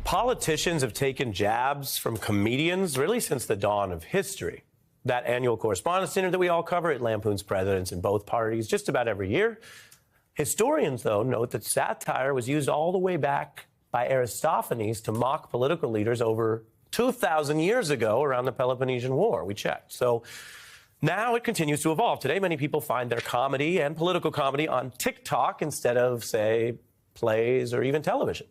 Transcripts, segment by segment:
Politicians have taken jabs from comedians really since the dawn of history. That annual correspondence dinner that we all cover, it lampoons presidents in both parties just about every year. Historians, though, note that satire was used all the way back by Aristophanes to mock political leaders over 2,000 years ago around the Peloponnesian War. We checked. So now it continues to evolve. Today, many people find their comedy and political comedy on TikTok instead of, say, plays or even television.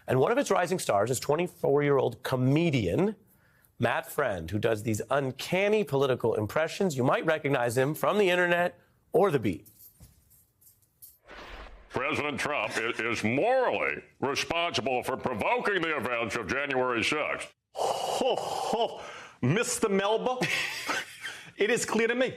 And one of its rising stars is 24-year-old comedian Matt Friend, who does these uncanny political impressions. You might recognize him from the internet or The Beat. President Trump is morally responsible for provoking the events of January 6th. Mr. Melber, it is clear to me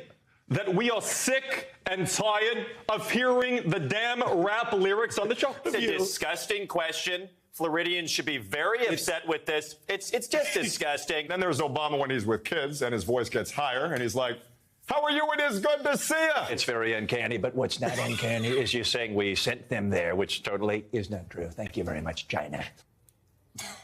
that we are sick and tired of hearing the damn rap lyrics on the show. It's a disgusting question. Floridians should be very upset with this. It's just disgusting. Then there's Obama when he's with kids and his voice gets higher and he's like, how are you? It is good to see you. It's very uncanny, but what's not uncanny is you saying we sent them there, which totally is not true. Thank you very much, China.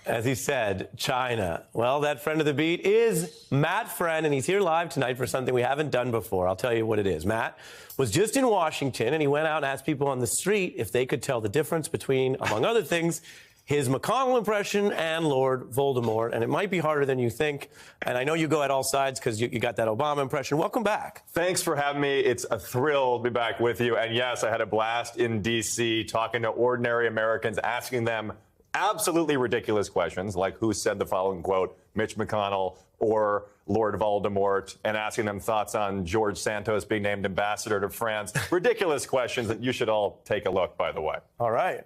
As he said, China. Well, that friend of The Beat is Matt Friend, and he's here live tonight for something we haven't done before. I'll tell you what it is. Matt was just in Washington, and he went out and asked people on the street if they could tell the difference between, among other things, his McConnell impression and Lord Voldemort. And it might be harder than you think. And I know you go at all sides because you got that Obama impression. Welcome back. Thanks for having me. It's a thrill to be back with you. And yes, I had a blast in D.C. talking to ordinary Americans, asking them absolutely ridiculous questions like who said the following quote, Mitch McConnell or Lord Voldemort, and asking them thoughts on George Santos being named ambassador to France. Ridiculous questions that you should all take a look, by the way. All right.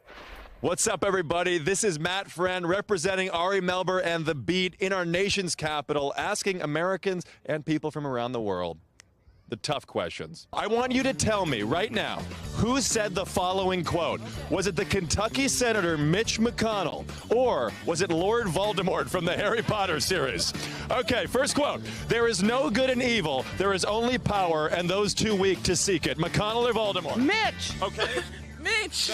What's up, everybody? This is Matt Friend representing Ari Melber and The Beat in our nation's capital, asking Americans and people from around the world the tough questions. I want you to tell me right now, who said the following quote? Was it the Kentucky Senator Mitch McConnell, or was it Lord Voldemort from the Harry Potter series? Okay, first quote. There is no good and evil. There is only power, and those too weak to seek it. McConnell or Voldemort? Mitch! Okay. Mitch!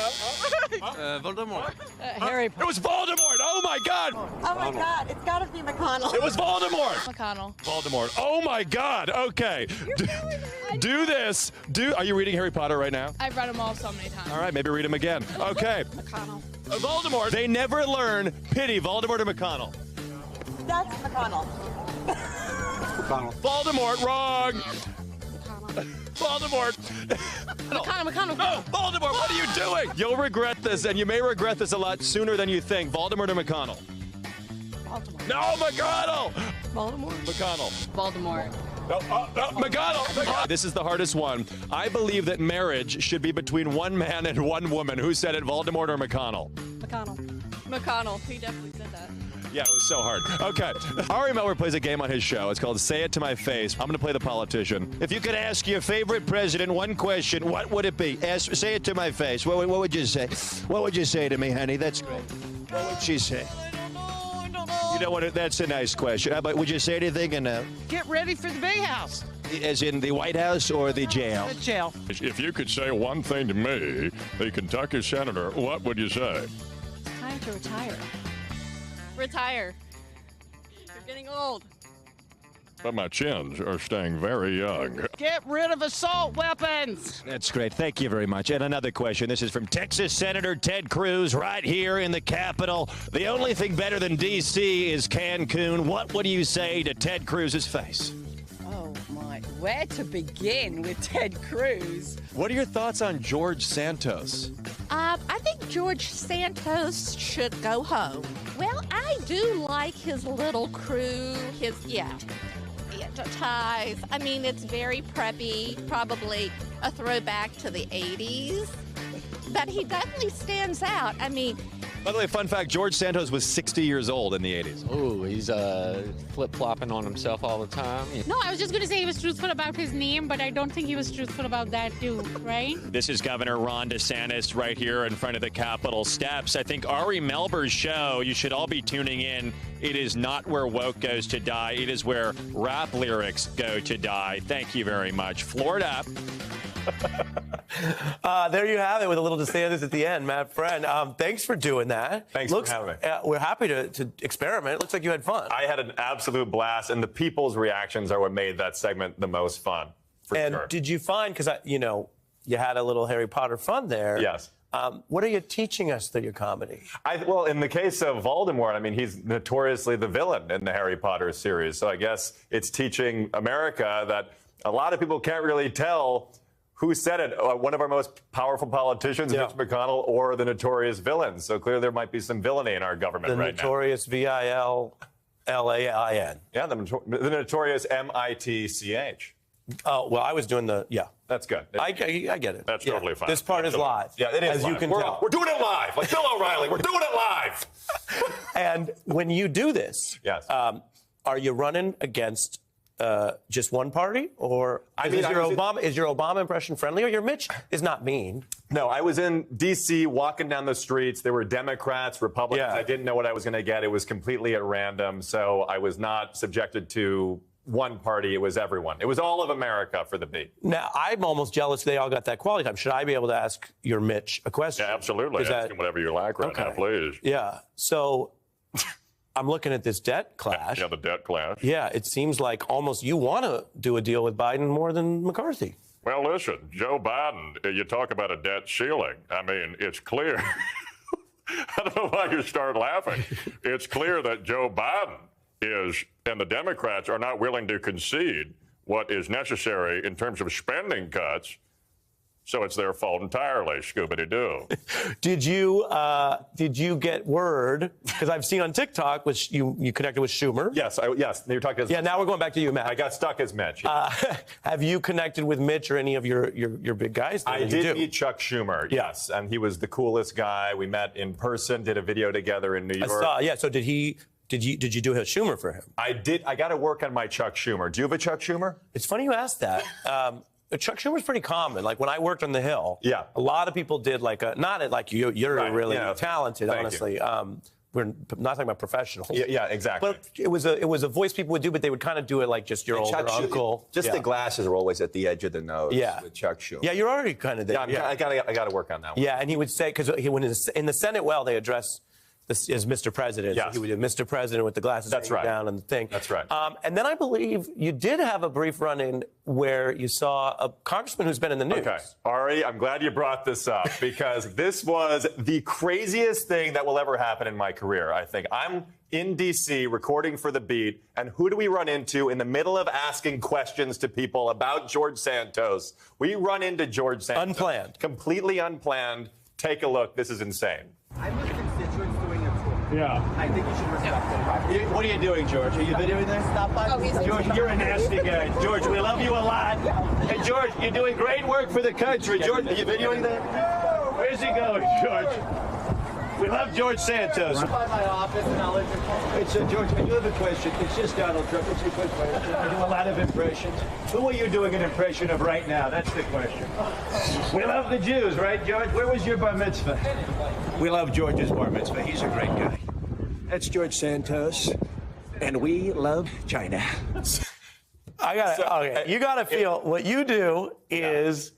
Voldemort. Harry Potter. It was Voldemort! Oh, my God! Oh, my God. It's got to be McConnell. It was Voldemort! McConnell. Voldemort. Oh, my God. Okay. Do this. Are you reading Harry Potter right now? I've read them all so many times. All right, maybe read them again. Okay. McConnell. Voldemort. They never learn. Pity, Voldemort or McConnell? That's McConnell. McConnell. Voldemort, wrong. Voldemort. McConnell. No, Voldemort, what are you doing? You'll regret this, and you may regret this a lot sooner than you think. Voldemort or McConnell? Baltimore. No, McConnell. Baltimore. McConnell. Baltimore. No, McConnell. This is the hardest one. I believe that marriage should be between one man and one woman. Who said it, Voldemort or McConnell? McConnell. He definitely said that. Yeah, it was so hard. Okay. Ari Melber plays a game on his show. It's called Say It to My Face. I'm going to play the politician. If you could ask your favorite president one question, what would it be? Say it to my face. What would you say? What would you say to me, honey? That's great. What would she say? I don't know. You know what? That's a nice question. How about, would you say anything in Get ready for the big house. as in the White House or the jail? The jail. If you could say one thing to me, the Kentucky senator, what would you say? It's time to retire. Retire. You're getting old. But my chins are staying very young. Get rid of assault weapons. That's great. Thank you very much. And another question. This is from Texas Senator Ted Cruz right here in the Capitol. The only thing better than D.C. is Cancun. What would you say to Ted Cruz's face? Oh, my. Where to begin with Ted Cruz? What are your thoughts on George Santos? I think George Santos should go home. Well, I do like his little crew, his ties. I mean, it's very preppy, probably a throwback to the 80s. But he definitely stands out. I mean... By the way, fun fact, George Santos was 60 years old in the 80s. Oh, he's flip-flopping on himself all the time. No, I was just going to say he was truthful about his name, but I don't think he was truthful about that too, right? This is Governor Ron DeSantis right here in front of the Capitol steps. I think Ari Melber's show, you should all be tuning in. It is not where woke goes to die. It is where rap lyrics go to die. Thank you very much. Florida. There you have it with a little DeSantis at the end, Matt Friend. Thanks for doing that. Thanks for having me. We're happy to experiment. It looks like you had fun. I had an absolute blast, and the people's reactions are what made that segment the most fun. And sure. did you find, because, you had a little Harry Potter fun there. Yes. What are you teaching us through your comedy? Well, in the case of Voldemort, I mean, he's notoriously the villain in the Harry Potter series. So I guess it's teaching America that a lot of people can't really tell who said it. One of our most powerful politicians, Mitch McConnell, or the notorious villain. So clearly there might be some villainy in our government right now. The notorious V-I-L-L-A-I-N. Yeah, the notorious M-I-T-C-H. Oh, well, I was doing That's good. I get it. That's totally fine. This part is live. Yeah, it is as live. you can tell. We're doing it live. Like Bill O'Reilly, we're doing it live. And when you do this, yes. Are you running against just one party, or is your Obama impression friendly, or your Mitch is not mean? No, I was in D.C. walking down the streets. There were Democrats, Republicans. Yeah. I didn't know what I was going to get. It was completely at random, so I was not subjected to one party. It was everyone. It was all of America for the beat. Now, I'm almost jealous they all got that quality time. Should I be able to ask your Mitch a question? Yeah, absolutely. Ask him whatever you like right now, please. Yeah. So I'm looking at this debt clash. Yeah, the debt clash. Yeah, it seems like almost you want to do a deal with Biden more than McCarthy. Well, listen, Joe Biden, you talk about a debt ceiling. I mean, it's clear. I don't know why you start laughing. It's clear that Joe Biden and the Democrats are not willing to concede what is necessary in terms of spending cuts. So it's their fault entirely, Scooby-Doo. Did you get word? Because I've seen on TikTok, which you connected with Schumer. Yes, yes. You're talking. Yeah, now we're going back to you, Matt. I got stuck as Mitch. Have you connected with Mitch or any of your big guys? I did meet Chuck Schumer. Yes, and he was the coolest guy. We met in person, did a video together in New York. I saw. Yeah. So did you do a Schumer for him? I did. I got to work on my Chuck Schumer. Do you have a Chuck Schumer? It's funny you asked that. Talk Schumer's pretty common. Like when I worked on the Hill, a lot of people did not like you. You're really talented, honestly. We're not talking about professionals. Yeah, exactly. But it was a voice people would do, but they would kind of do it like just your older uncle. The glasses are always at the edge of the nose. With Chuck Schumer. Yeah, you're already kind of there. Yeah, I got to work on that one. Yeah, and he would say, because when in the Senate, they address this as Mr. President. Yes. So he would do Mr. President with the glasses down and the thing. That's right. And then I believe you did have a brief run-in where you saw a congressman who's been in the news. Okay. Ari, I'm glad you brought this up because this was the craziest thing that will ever happen in my career, I think. I'm in D.C. recording for The Beat, and who do we run into in the middle of asking questions to people about George Santos? We run into George Santos. Unplanned. Completely unplanned. Take a look. This is insane. I'm his constituents doing a tour. Yeah. I think you should respect them. What are you doing, George? Are you videoing this? Stop by. George, you're a nasty guy. George, we love you a lot. Hey, George, you're doing great work for the country. George, are you videoing that? Where's he going, George? We love George Santos. Come by my office and I'll entertain. George, I do have a question. It's just Donald Trump. It's a quick question. I do a lot of impressions. Who are you doing an impression of right now? That's the question. We love the Jews, right, George? Where was your bar mitzvah? We love George's bar mitzvah. He's a great guy. That's George Santos, and we love China. You got to feel what you do is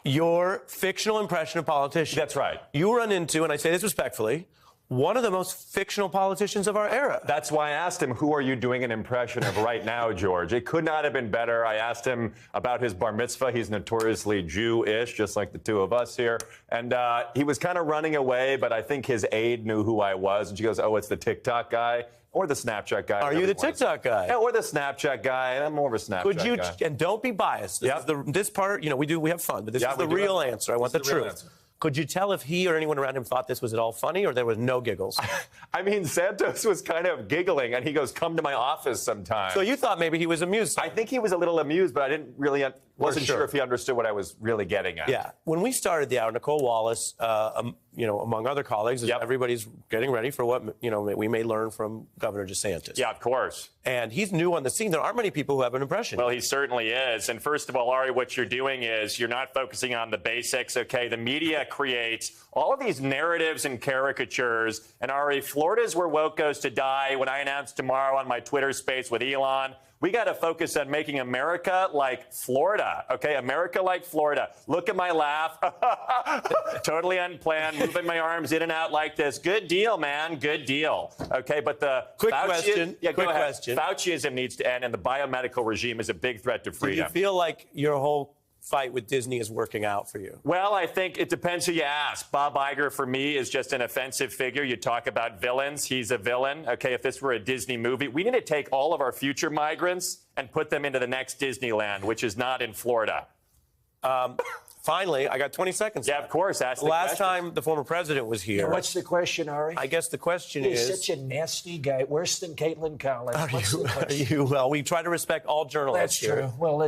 your fictional impression of politicians. That's right. You run into, and I say this respectfully, one of the most fictional politicians of our era. That's why I asked him, who are you doing an impression of right now, George? It could not have been better. I asked him about his bar mitzvah. He's notoriously Jewish, just like the two of us here. And he was kind of running away, but I think his aide knew who I was. And she goes, oh, it's the TikTok guy. Or the Snapchat guy. Are you the TikTok guy? Yeah, or the Snapchat guy. I'm more of a Snapchat guy. And don't be biased. This part, we have fun, but this is the real answer. I want the truth. Could you tell if he or anyone around him thought this was at all funny or there was no giggles? I mean, Santos was kind of giggling, and he goes, come to my office sometime. So you thought maybe he was amused? I think he was a little amused, but I didn't really, wasn't sure if he understood what I was really getting at. Yeah. When we started the hour, Nicole Wallace, among other colleagues, everybody's getting ready for what, we may learn from Governor DeSantis. Yeah, of course. And he's new on the scene. There aren't many people who have an impression. Well, he certainly is. And first of all, Ari, what you're doing is you're not focusing on the basics, okay? The media creates all of these narratives and caricatures. And Ari, Florida's where woke goes to die. When I announced tomorrow on my Twitter space with Elon, We got to focus on making America like Florida, okay? America like Florida. Look at my laugh. Totally unplanned, moving my arms in and out like this. Good deal, man. Good deal. Okay, but the quick question. Fauciism needs to end, and the biomedical regime is a big threat to freedom. Do you feel like your whole fight with Disney is working out for you? Well, I think it depends who you ask. Bob Iger, for me, is just an offensive figure. You talk about villains. He's a villain. Okay, if this were a Disney movie, we need to take all of our future migrants and put them into the next Disneyland, which is not in Florida. Finally, I got 20 seconds. Yeah, of course. Ask the Last question. time the former president was here. What's the question, Ari? I guess the question He's is... such a nasty guy, worse than Caitlin Collins. Well, we try to respect all journalists That's here. true. Well,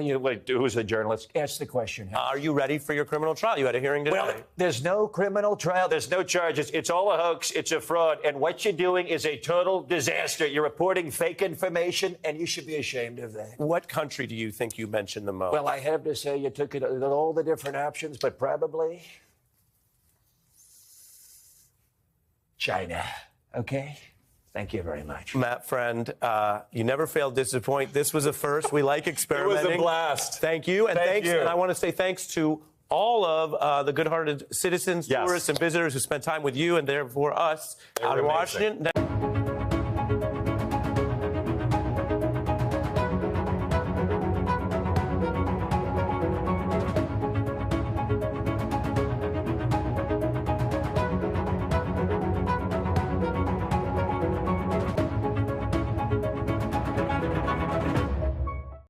who's a journalist? Ask the question. Are you ready for your criminal trial? You had a hearing today. Well, there's no criminal trial. There's no charges. It's all a hoax. It's a fraud. And what you're doing is a total disaster. You're reporting fake information, and you should be ashamed of that. What country do you think you mentioned the most? Well, I have to say you took it all the different options, but probably China. Okay? Thank you very much. Matt, friend, you never fail to disappoint. This was a first. We like experimenting. It was a blast. Thank you. And Thank you. And I want to say thanks to all of the good-hearted citizens, tourists, and visitors who spent time with you and therefore us out in Washington.